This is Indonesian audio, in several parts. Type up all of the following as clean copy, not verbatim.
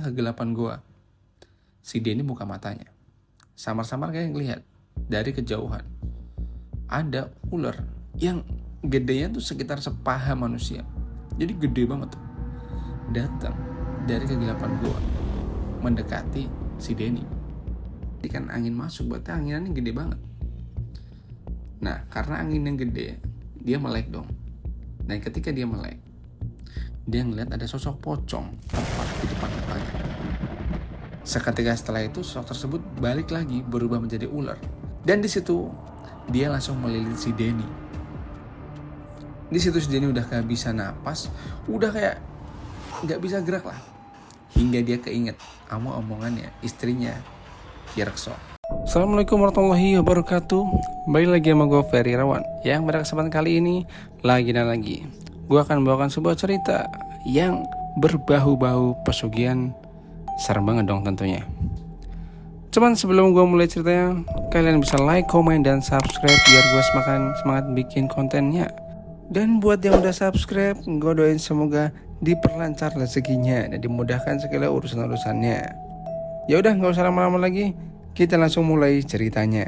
Kegelapan gua. Si Denny buka matanya. Samar-samar kayak ngelihat dari kejauhan. Ada ular yang gedenya tuh sekitar sepaha manusia. Jadi gede banget tuh. Datang dari kegelapan gua mendekati si Denny. Jadi kan angin masuk, berarti anginannya gede banget. Nah, karena angin yang gede, dia melek dong. Dan ketika dia melek, dia ngeliat ada sosok pocong tepat di depan mukanya. Seketika setelah itu, sosok tersebut balik lagi berubah menjadi ular. Dan di situ dia langsung melilit si Denny. Di situ si Denny udah kehabisan napas, udah kayak nggak bisa gerak lah. Hingga dia keinget sama omongannya istrinya, Yerkso. Assalamualaikum warahmatullahi wabarakatuh. Balik lagi sama gue Ferry Irawan. Yang pada kesempatan kali ini, lagi dan lagi gue akan membawakan sebuah cerita yang berbau-bau pesugihan. Serem banget dong tentunya. Cuman sebelum gue mulai ceritanya, kalian bisa like, komen, dan subscribe biar gue semakin semangat bikin kontennya. Dan buat yang udah subscribe, gue doain semoga diperlancar rezekinya dan dimudahkan segala urusan-urusannya. Ya udah, nggak usah lama-lama lagi, kita langsung mulai ceritanya.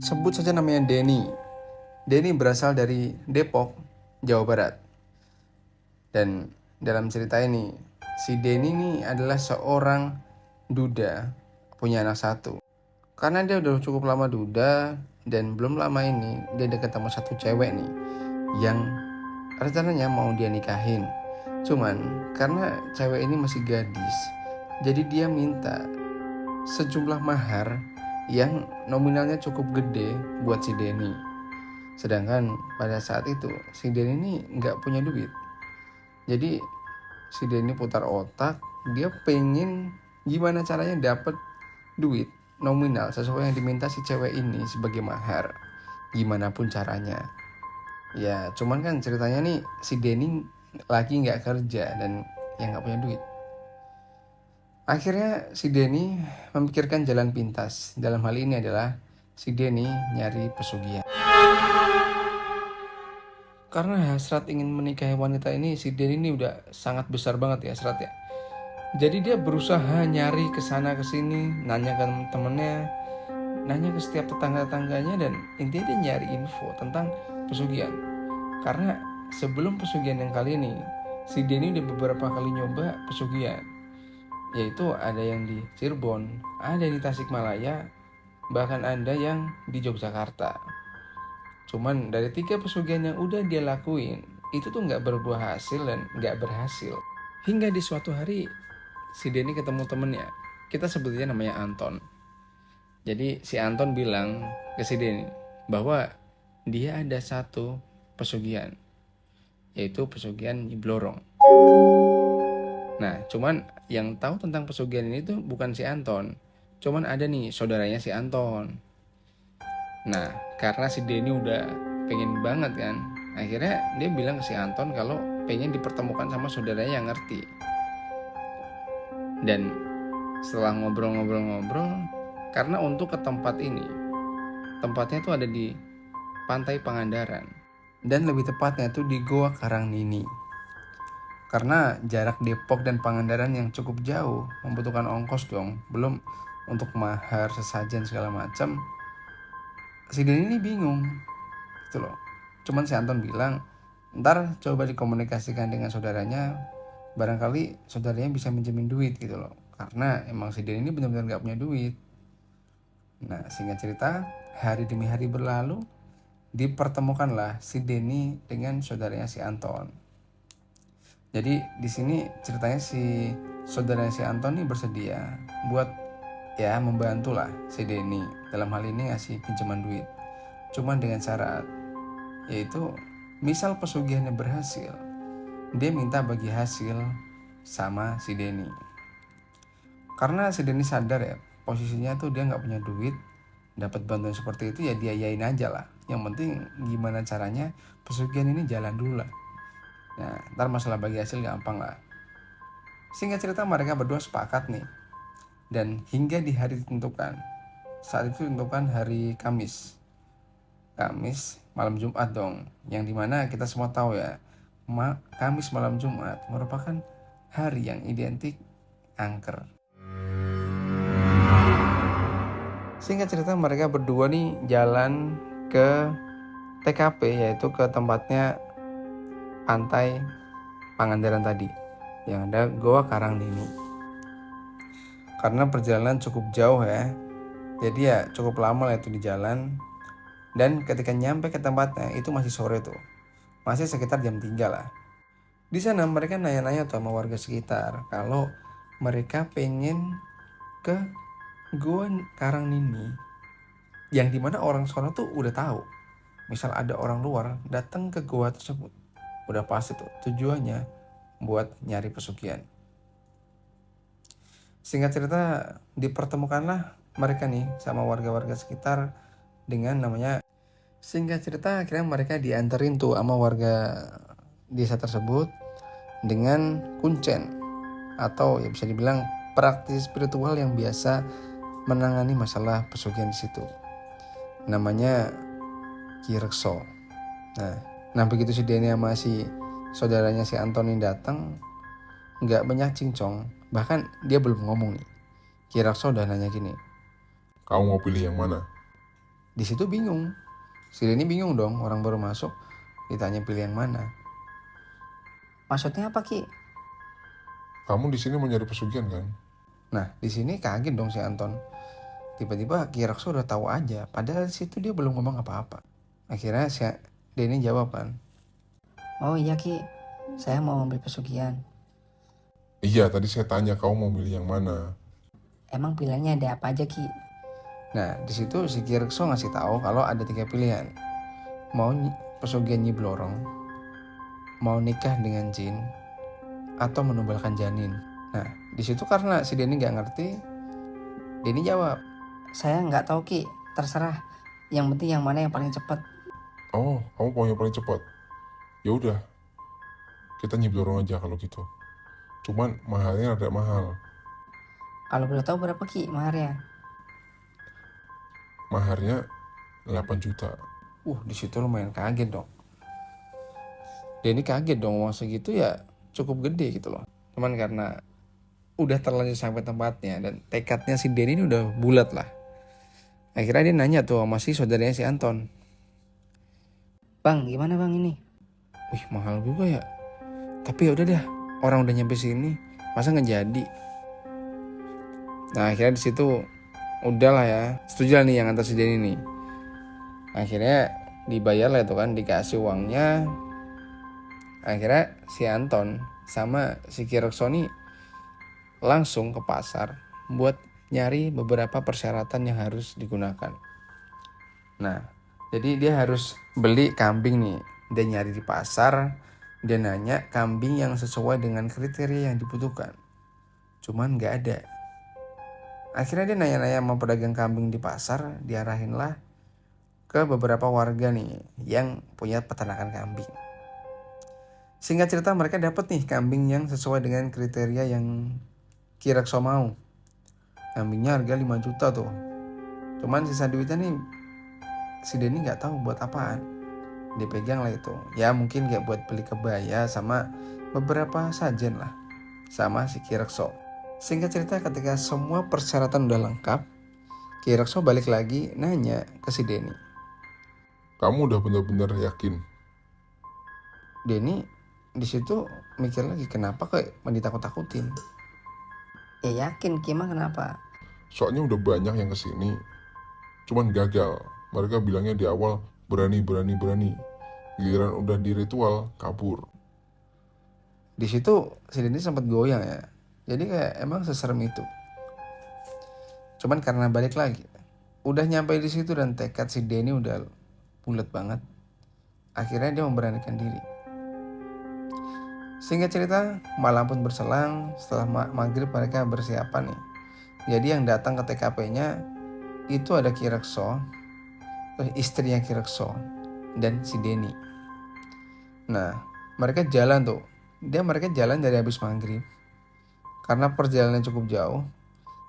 Sebut saja namanya Denny. Denny berasal dari Depok, Jawa Barat. Dan dalam cerita ini, si Denny ini adalah seorang duda, punya anak satu. Karena dia udah cukup lama duda, dan belum lama ini dia dekat sama satu cewek nih, yang rencananya mau dia nikahin. Cuman karena cewek ini masih gadis, jadi dia minta sejumlah mahar yang nominalnya cukup gede buat si Denny. Sedangkan pada saat itu si Denny ini nggak punya duit. Jadi si Denny putar otak, dia pengen gimana caranya dapat duit nominal sesuai yang diminta si cewek ini sebagai mahar, gimana pun caranya. Ya cuman kan ceritanya nih, si Denny lagi nggak kerja dan yang nggak punya duit. Akhirnya si Denny memikirkan jalan pintas. Dalam hal ini adalah si Denny nyari pesugihan. Karena hasrat ingin menikahi wanita ini, si Denny ini udah sangat besar banget ya hasratnya. Jadi dia berusaha nyari kesana kesini, nanya ke temennya, nanya ke setiap tetangga-tetangganya, dan intinya dia nyari info tentang pesugihan. Karena sebelum pesugihan yang kali ini, si Denny udah beberapa kali nyoba pesugihan. Yaitu ada yang di Cirebon, ada yang di Tasikmalaya, bahkan ada yang di Yogyakarta. Cuman dari 3 pesugihan yang udah dia lakuin, itu tuh gak berbuah hasil dan gak berhasil. Hingga di suatu hari, si Denny ketemu temennya, kita sebutnya namanya Anton. Jadi si Anton bilang ke si Denny bahwa dia ada satu pesugihan, yaitu pesugihan Nyi Blorong. Nah, cuman yang tahu tentang pesugihan ini tuh bukan si Anton. Cuman ada nih saudaranya si Anton. Nah, karena si Denny udah pengen banget kan, akhirnya dia bilang ke si Anton kalau pengen dipertemukan sama saudaranya yang ngerti. Dan setelah ngobrol-ngobrol, karena untuk ke tempat ini, tempatnya tuh ada di Pantai Pangandaran. Dan lebih tepatnya tuh di Goa Karangnini. Karena jarak Depok dan Pangandaran yang cukup jauh, membutuhkan ongkos dong, belum untuk mahar, sesajen segala macam. Si Denny ini bingung, gitu loh. Cuman si Anton bilang, ntar coba dikomunikasikan dengan saudaranya, barangkali saudaranya bisa minjemin duit gitu loh. Karena emang si Denny ini benar-benar gak punya duit. Nah, singkat cerita, hari demi hari berlalu, dipertemukanlah si Denny dengan saudaranya si Anton. Jadi di sini ceritanya si saudara si Anton ini bersedia buat ya membantulah si Denny dalam hal ini ngasih pinjaman duit. Cuman dengan syarat, yaitu misal pesugihannya berhasil, dia minta bagi hasil sama si Denny. Karena si Denny sadar ya, posisinya tuh dia nggak punya duit, dapat bantuan seperti itu ya dia yain aja lah. Yang penting gimana caranya pesugihan ini jalan dulu lah. Nah, ntar masalah bagi hasil gampang lah. Singkat cerita mereka berdua sepakat nih. Dan hingga di hari ditentukan, saat itu ditentukan hari Kamis malam Jumat dong, yang dimana kita semua tahu ya, Kamis malam Jumat merupakan hari yang identik angker. Singkat cerita mereka berdua nih jalan ke TKP, yaitu ke tempatnya pantai Pangandaran tadi, yang ada Goa Karangdini. Karena perjalanan cukup jauh ya, jadi ya cukup lama lah itu di jalan. Dan ketika nyampe ke tempatnya itu masih sore tuh, masih sekitar jam 3 lah. Di sana mereka nanya-nanya tuh sama warga sekitar kalau mereka pengen ke Goa Karangdini, yang dimana orang sono tuh udah tahu. Misal ada orang luar datang ke goa tersebut, udah pasti tuh tujuannya buat nyari pesugihan. Singkat cerita dipertemukanlah mereka nih sama warga-warga sekitar dengan namanya. Singkat cerita akhirnya mereka dianterin tuh sama warga desa tersebut dengan kuncen, atau ya bisa dibilang praktis spiritual yang biasa menangani masalah pesugihan di situ. Namanya Ki Rekso. Nah begitu si Denny sama si saudaranya si Antoni datang, nggak banyak cincong, bahkan dia belum ngomong nih, Ki Rekso udah nanya gini, kamu mau pilih yang mana? Di situ bingung, si Denny bingung dong, orang baru masuk ditanya pilih yang mana. Maksudnya apa Ki? Kamu di sini mau nyari pesugihan kan? Nah di sini kaget dong si Anton. Tiba-tiba Ki Rekso udah tahu aja, padahal di situ dia belum ngomong apa-apa. Akhirnya si Denny jawab kan, oh iya Ki, saya mau ambil pesugihan. Iya, tadi saya tanya kamu mau milih yang mana. Emang pilihannya ada apa aja Ki? Nah di situ si Ki Rekso ngasih tahu kalau ada 3 pilihan. Mau pesugihan Nyi Blorong, mau nikah dengan jin, atau menumbalkan janin. Nah di situ karena si Denny nggak ngerti, Denny jawab, Saya nggak tahu Ki, terserah. Yang penting yang mana yang paling cepat. Oh, kamu mau yang paling cepat. Ya udah, kita nyiblorong aja kalau gitu. Cuman mahalnya ada mahal. Kalau boleh tahu berapa Ki maharnya? Maharnya 8 juta. di situ lumayan kaget dong. Denny kaget dong, uang segitu ya cukup gede gitu loh. Cuman karena udah terlanjur sampai tempatnya dan tekadnya si Denny ini udah bulat lah. Akhirnya dia nanya tuh sama si saudaranya si Anton, Bang, gimana bang ini? wih mahal juga ya. Tapi ya udah deh, orang udah nyampe sini, masa nggak jadi? Nah akhirnya di situ udahlah ya, setuju lah nih yang antar si Denny nih. Akhirnya dibayar lah itu kan, dikasih uangnya. Akhirnya si Anton sama si Ki Rekso nih langsung ke pasar buat nyari beberapa persyaratan yang harus digunakan. Nah, jadi dia harus beli kambing nih. Dia nyari di pasar, dia nanya kambing yang sesuai dengan kriteria yang dibutuhkan. Cuman gak ada. Akhirnya dia nanya-nanya sama pedagang kambing di pasar, diarahinlah ke beberapa warga nih yang punya peternakan kambing. Singkat cerita mereka dapat nih kambing yang sesuai dengan kriteria yang Ki Rekso mau. Kambingnya harga 5 juta tuh. Cuman sisa duitnya nih si Denny gak tahu buat apaan. Dia pegang lah itu. Ya mungkin gak buat beli kebaya sama beberapa sajen lah sama si Ki Rekso. Singkat cerita ketika semua persyaratan udah lengkap, Ki Rekso balik lagi nanya ke si Denny. Kamu udah benar-benar yakin? Denny di situ mikir lagi, kenapa kayak ditakut-takutin. Ya yakin Ki, emang kenapa? Soalnya udah banyak yang kesini, cuman gagal. Mereka bilangnya di awal berani. Giliran udah di ritual, kabur. Di situ si Denny sempat goyang ya. Jadi kayak emang seserem itu. Cuman karena balik lagi, udah nyampe di situ dan tekad si Denny udah bulat banget. Akhirnya dia memberanikan diri. Singkat cerita, malam pun berselang. Setelah maghrib mereka bersiapan nih. Jadi yang datang ke TKP-nya itu ada Ki Rekso, istrinya Ki Rekso, dan si Denny. Nah, mereka jalan tuh. Mereka jalan dari habis maghrib. Karena perjalanannya cukup jauh,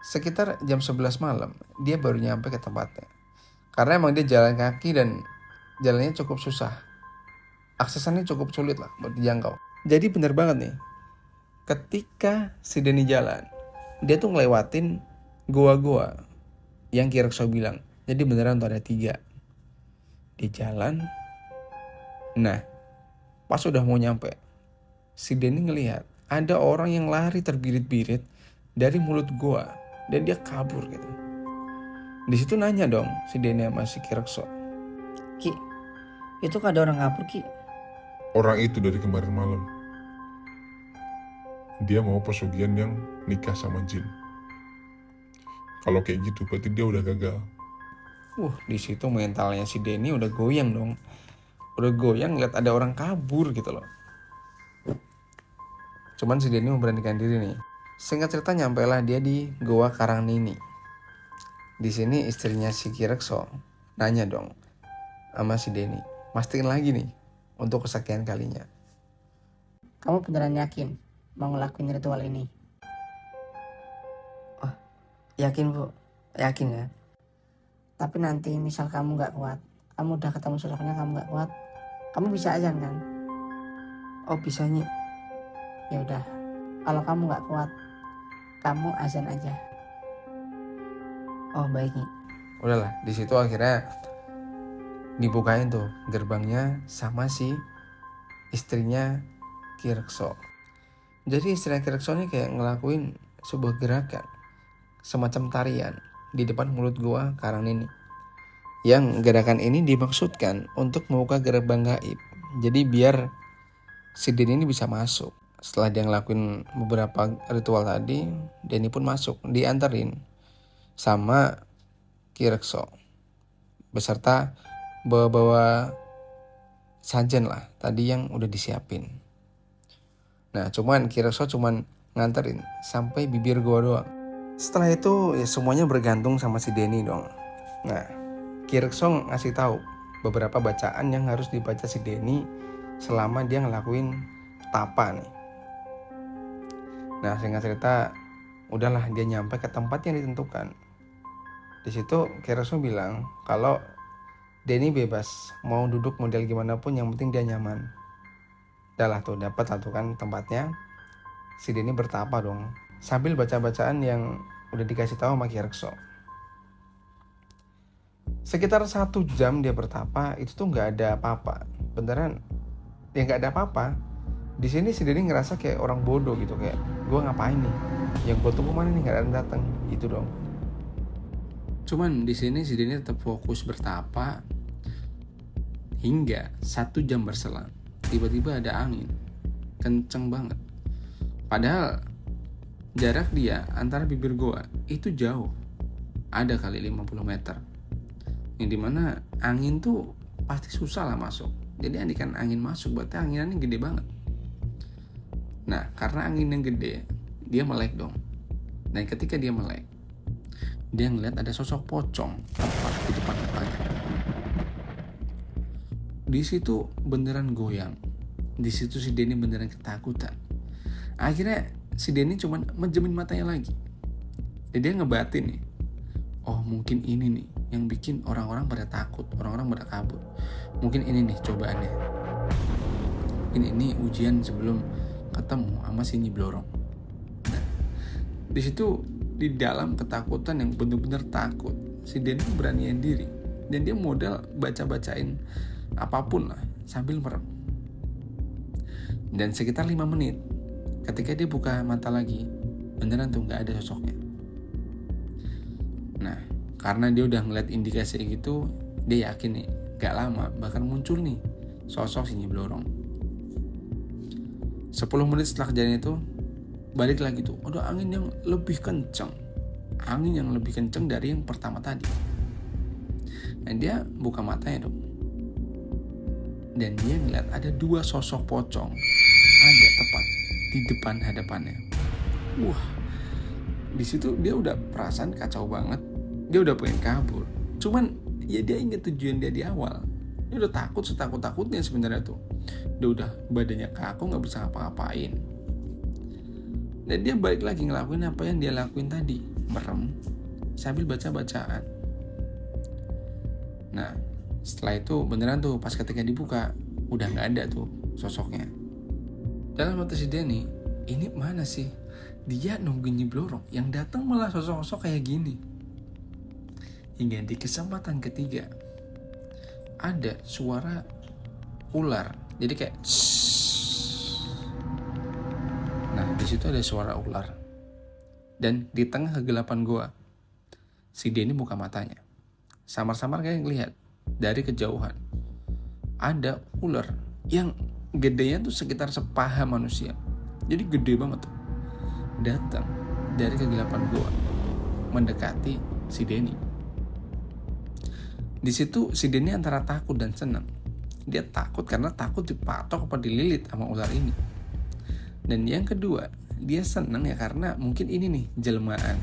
sekitar jam 11 malam dia baru nyampe ke tempatnya. Karena emang dia jalan kaki dan jalannya cukup susah. Aksesannya cukup sulit lah buat dijangkau. Jadi bener banget nih, ketika si Denny jalan, dia tuh ngelewatin goa-goa yang Kirekso bilang. Jadi beneran tuh ada 3. Di jalan. Nah, pas udah mau nyampe, si Denny ngelihat ada orang yang lari terbirit-birit dari mulut goa dan dia kabur gitu. Di situ nanya dong si Denny sama si Kirekso. Ki, itu kan ada orang kabur Ki. Orang itu dari kemarin malam. Dia mau pesugihan yang nikah sama jin. Kalau kayak gitu berarti dia udah gagal. Di situ mentalnya si Denny udah goyang dong. Udah goyang ngeliat ada orang kabur gitu loh. Cuman si Denny memberanikan diri nih. Singkat cerita nyampailah dia di Goa Karangnini. Di sini istrinya si Kirekso nanya dong sama si Denny, mastiin lagi nih untuk kesekian kalinya. Kamu beneran yakin mau ngelakuin ritual ini? Oh, yakin Bu, yakin ya. Tapi nanti misal kamu gak kuat, kamu udah ketemu sosoknya kamu gak kuat, kamu bisa azan kan? Oh bisa Nyi. Ya udah, kalau kamu gak kuat, kamu azan aja. Oh baik Nyi. Udahlah, di situ akhirnya dibukain tuh gerbangnya sama si istrinya Kirekso. Jadi istrinya Kirekso ini kayak ngelakuin sebuah gerakan semacam tarian di depan mulut goa Karangnini. Yang gerakan ini dimaksudkan untuk membuka gerbang gaib. Jadi biar si Denny ini bisa masuk. Setelah dia ngelakuin beberapa ritual tadi, Denny pun masuk, diantarin sama Kirekso beserta bawa sajen lah tadi yang udah disiapin. Nah cuman Kirekso cuman nganterin sampai bibir goa doang. Setelah itu ya semuanya bergantung sama si Denny dong. Nah Kirekso ngasih tahu beberapa bacaan yang harus dibaca si Denny selama dia ngelakuin tapa nih. Nah singkat cerita udahlah dia nyampe ke tempat yang ditentukan. Di situ Kirekso bilang kalau Denny bebas mau duduk model gimana pun yang penting dia nyaman. Udah lah tuh dapat satu kan tempatnya. Si Denny bertapa dong sambil baca bacaan yang udah dikasih tahu sama Kirekso. Sekitar 1 jam dia bertapa itu tuh nggak ada apa-apa. Beneran ya nggak ada apa-apa. Di sini si Denny ngerasa kayak orang bodoh gitu, kayak gue ngapain nih? Yang gue tunggu mana nih, nggak ada yang datang gitu dong. Cuman di sini si Denny tetap fokus bertapa hingga 1 jam berselang. Tiba-tiba ada angin kenceng banget. Padahal jarak dia antara bibir goa itu jauh, ada kali 50 meter. Yang dimana angin tuh pasti susah lah masuk. Jadi andikan angin masuk berarti anginannya gede banget. Nah karena angin yang gede, dia melek dong. Dan ketika dia melek, dia ngeliat ada sosok pocong tepat di depan mukanya. Di situ beneran goyang. Di situ si Denny beneran ketakutan. Akhirnya si Denny cuman menjemin matanya lagi. Dan dia ngebatin nih, oh mungkin ini nih yang bikin orang-orang pada takut, orang-orang pada kabur. Mungkin ini nih cobaannya. Ini ujian sebelum ketemu sama si Nyi Blorong. Nah, di situ di dalam ketakutan yang benar-benar takut, si Denny beraniin diri dan dia modal baca-bacain apapun lah sambil merem. Dan sekitar 5 menit ketika dia buka mata lagi, beneran tuh nggak ada sosoknya. Nah karena dia udah ngeliat indikasi gitu, dia yakin nih gak lama bakal muncul nih sosok si Nyi Blorong. 10 menit setelah kejadian itu balik lagi tuh, ada angin yang lebih kenceng. Angin yang lebih kenceng dari yang pertama tadi. Dan dia buka matanya dong. Dan dia ngeliat ada 2 sosok pocong ada tepat di depan hadapannya. Wah, di situ dia udah perasaan kacau banget. Dia udah pengen kabur. Cuman ya dia ingat tujuan dia di awal. Dia udah takut setakut-takutnya sebenarnya tuh. Dia udah badannya kaku, nggak bisa ngapa-ngapain. Dan dia balik lagi ngelakuin apa yang dia lakuin tadi, merem sambil baca-bacaan. Nah, setelah itu beneran tuh pas ketika dibuka udah nggak ada tuh sosoknya. Dalam mata si Denny, ini mana sih? Dia nungguin Nyi Blorong, yang datang malah sosok-sosok kayak gini. Hingga di kesempatan ketiga ada suara ular. Jadi kayak nah, di situ ada suara ular. Dan di tengah kegelapan gua, si Denny buka matanya. Samar-samar kayak ngelihat dari kejauhan ada ular yang gedenya tuh sekitar sepaha manusia. Jadi gede banget tuh. Datang dari kegelapan gua mendekati si Denny. Di situ si Denny antara takut dan senang. Dia takut karena takut dipatok atau dililit sama ular ini. Dan yang kedua, dia senang ya karena mungkin ini nih jelmaan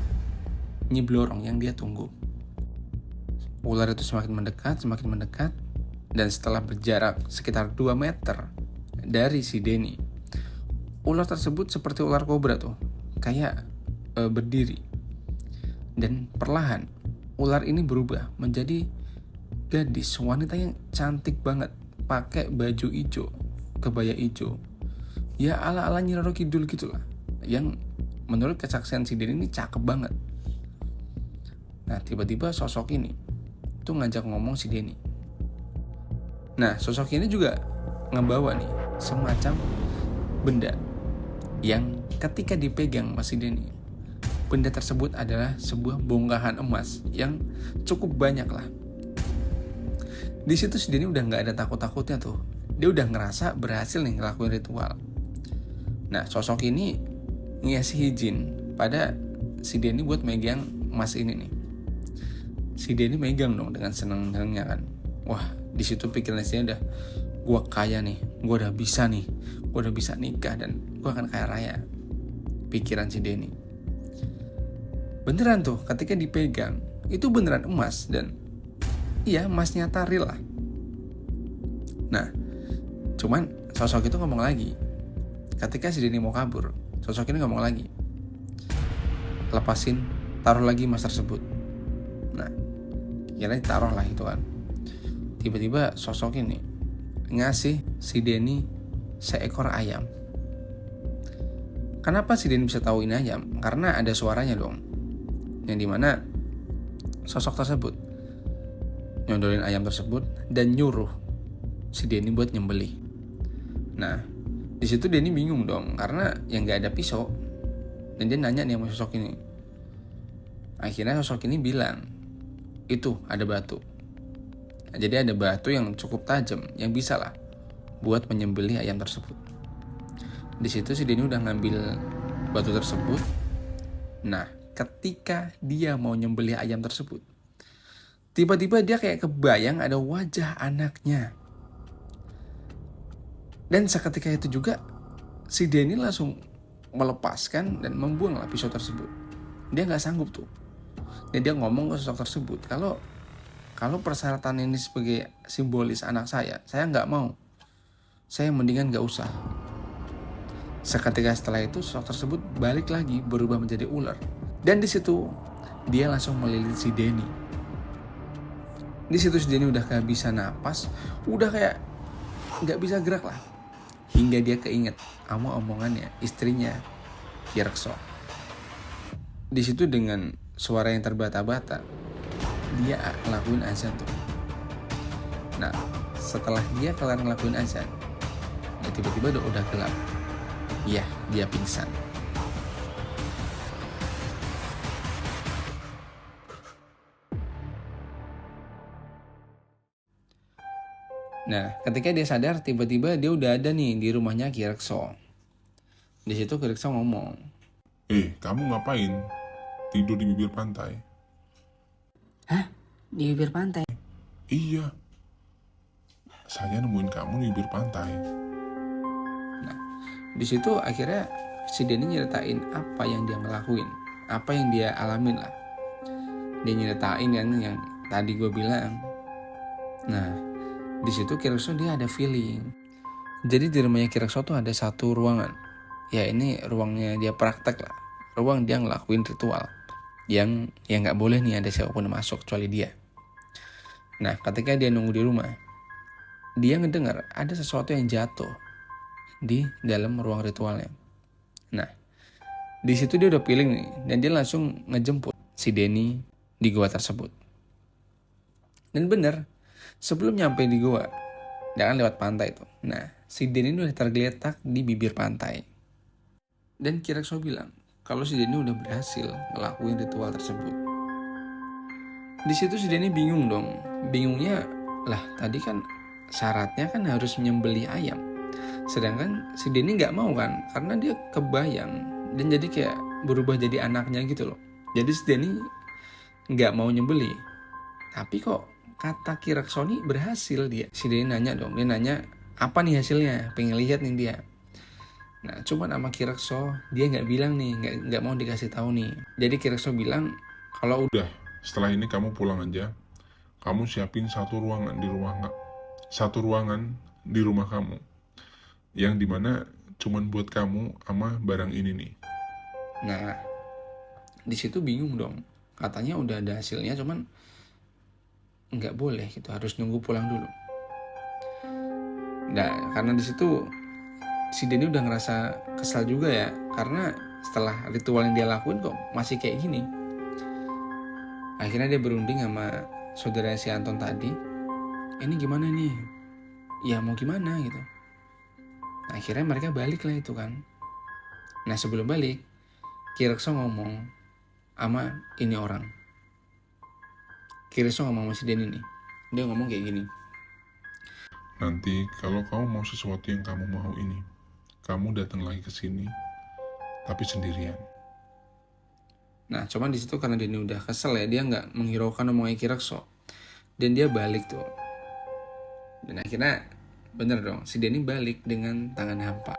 Nyi Blorong yang dia tunggu. Ular itu semakin mendekat, dan setelah berjarak sekitar 2 meter dari si Denny, ular tersebut seperti ular kobra tuh, kayak berdiri. Dan perlahan ular ini berubah menjadi gadis wanita yang cantik banget, pakai baju hijau, kebaya hijau. Ya ala-ala Nyi Roro Kidul gitulah. Yang menurut kesaksian si Denny ini cakep banget. Nah, tiba-tiba sosok ini tuh ngajak ngomong si Denny. Nah, sosok ini juga ngebawa nih semacam benda yang ketika dipegang Mas Denny, benda tersebut adalah sebuah bongkahan emas yang cukup banyak lah. Di situ si Denny udah nggak ada takut-takutnya tuh. Dia udah ngerasa berhasil nih ngelakuin ritual. Nah, sosok ini ngasih izin pada si Denny buat megang emas ini nih. Si Denny megang dong dengan senang-senangnya kan. Wah, di situ pikiran saya udah, gue kaya nih, gue udah bisa nikah dan gue akan kaya raya. Pikiran si Denny. Beneran tuh, ketika dipegang itu beneran emas dan iya, emas nyata real lah. Nah, cuman sosok itu ngomong lagi. Ketika si Denny mau kabur, sosok ini ngomong lagi, lepasin, taruh lagi emas tersebut. Nah, kira taruh lah itu kan. Tiba-tiba sosok ini ngasih si Denny seekor ayam. Kenapa si Denny bisa tahu ini ayam? Karena ada suaranya dong, yang dimana sosok tersebut nyodolin ayam tersebut dan nyuruh si Denny buat nyembelih. Nah, di situ Denny bingung dong karena yang nggak ada pisau, dan dia nanya nih sama sosok ini. Akhirnya sosok ini bilang, itu ada batu. Nah, jadi ada batu yang cukup tajam yang bisa lah buat menyembelih ayam tersebut. Di situ si Denny udah ngambil batu tersebut. Nah, ketika dia mau nyembelih ayam tersebut, tiba-tiba dia kayak kebayang ada wajah anaknya. Dan seketika itu juga si Denny langsung melepaskan dan membuang pisau tersebut. Dia nggak sanggup tuh. Dan dia ngomong ke sosok tersebut, kalau persyaratan ini sebagai simbolis anak saya nggak mau. Saya mendingan nggak usah. Seketika setelah itu sosok tersebut balik lagi berubah menjadi ular. Dan di situ dia langsung melilit si Denny. Di situ si Denny udah kehabisan napas, udah kayak nggak bisa gerak lah. Hingga dia keinget sama omongannya istrinya Ki Rekso. Di situ dengan suara yang terbata-bata, dia ngelakuin azan tuh. Nah, setelah dia kelar ngelakuin azan, ya tiba-tiba udah gelap. Ya, dia pingsan. Nah, ketika dia sadar, tiba-tiba dia udah ada nih di rumahnya Ki Rekso. Di situ Ki Rekso ngomong, kamu ngapain? Tidur di bibir pantai? Hah? Di bibir pantai? Iya. Saya nemuin kamu di bibir pantai. Nah, di situ akhirnya si Denny nyeritain apa yang dia ngelakuin, apa yang dia alamin lah. Dia nyeritain kan yang tadi gue bilang. Nah, di situ Ki Rekso dia ada feeling. Jadi di rumahnya Ki Rekso tuh ada satu ruangan ya ini ruangnya dia praktek lah, ruang dia ngelakuin ritual yang nggak boleh nih ada siapapun yang masuk kecuali dia. Nah, ketika dia nunggu di rumah, dia ngedengar ada sesuatu yang jatuh di dalam ruang ritualnya. Nah, di situ dia udah feeling nih, dan dia langsung ngejemput si Denny di gua tersebut. Dan bener, sebelum nyampe di gua, dia kan lewat pantai tuh. Nah, si Denny udah tergeletak di bibir pantai. Dan Kirekso bilang kalau si Denny udah berhasil ngelakuin ritual tersebut. Di situ si Denny bingung dong. Bingungnya, lah tadi kan syaratnya kan harus menyembelih ayam. Sedangkan si Denny nggak mau kan, karena dia kebayang dan jadi kayak berubah jadi anaknya gitu loh. Jadi si Denny nggak mau nyembelih. Tapi kok kata Kirekso nih berhasil dia. Si Denny nanya dong, dia nanya apa nih hasilnya, pengen lihat nih dia. Nah, cuman sama Kirekso dia nggak bilang nih, nggak mau dikasih tahu nih. Jadi Kirekso bilang kalau Udah, setelah ini kamu pulang aja. Kamu siapin satu ruangan di rumah kamu, yang dimana cuman buat kamu sama barang ini nih. Nah, di situ bingung dong. Katanya udah ada hasilnya, cuman nggak boleh gitu, harus nunggu pulang dulu. Nah, karena di situ si Denny udah ngerasa kesal juga ya, karena setelah ritual yang dia lakuin kok masih kayak gini. Akhirnya dia berunding sama saudara si Anton tadi. Ini gimana nih? Ya mau gimana gitu. Nah, akhirnya mereka balik lah itu kan. Nah, sebelum balik, Kirekso ngomong sama ini orang. Kirekso ngomong sama si Denny nih. Dia ngomong kayak gini. Nanti kalau kamu mau sesuatu yang kamu mau ini, kamu datang lagi ke sini, tapi sendirian. Nah, cuman di situ karena Denny udah kesel ya, dia nggak menghiraukan omongnya Kirekso. Dan dia balik tuh. Dan akhirnya bener dong, si Denny balik dengan tangan hampa.